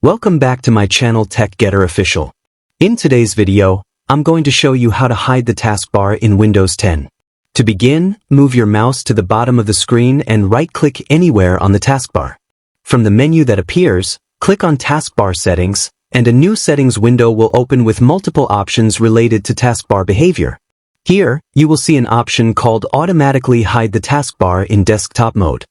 Welcome back to my channel Tech Getter Official. In today's video, I'm going to show you how to hide the taskbar in Windows 10. To begin, move your mouse to the bottom of the screen and right-click anywhere on the taskbar. From the menu that appears, click on Taskbar Settings, and a new settings window will open with multiple options related to taskbar behavior. Here, you will see an option called Automatically Hide the Taskbar in Desktop Mode.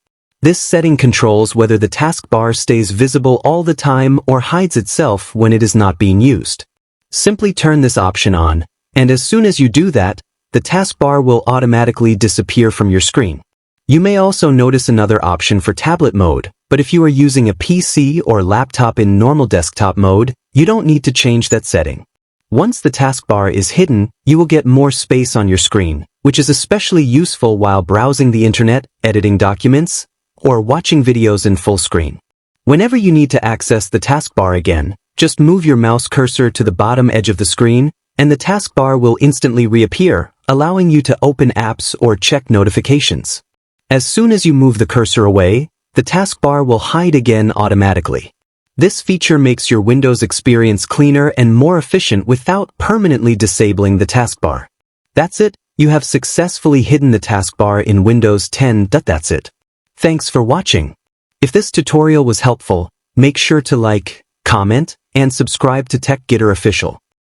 This setting controls whether the taskbar stays visible all the time or hides itself when it is not being used. Simply turn this option on, and as soon as you do that, the taskbar will automatically disappear from your screen. You may also notice another option for tablet mode, but if you are using a PC or laptop in normal desktop mode, you don't need to change that setting. Once the taskbar is hidden, you will get more space on your screen, which is especially useful while browsing the internet, editing documents, or watching videos in full screen. Whenever you need to access the taskbar again, just move your mouse cursor to the bottom edge of the screen, and the taskbar will instantly reappear, allowing you to open apps or check notifications. As soon as you move the cursor away, the taskbar will hide again automatically. This feature makes your Windows experience cleaner and more efficient without permanently disabling the taskbar. That's it, you have successfully hidden the taskbar in Windows 10. That's it. Thanks for watching. If this tutorial was helpful, make sure to like, comment, and subscribe to Tech Getter Official.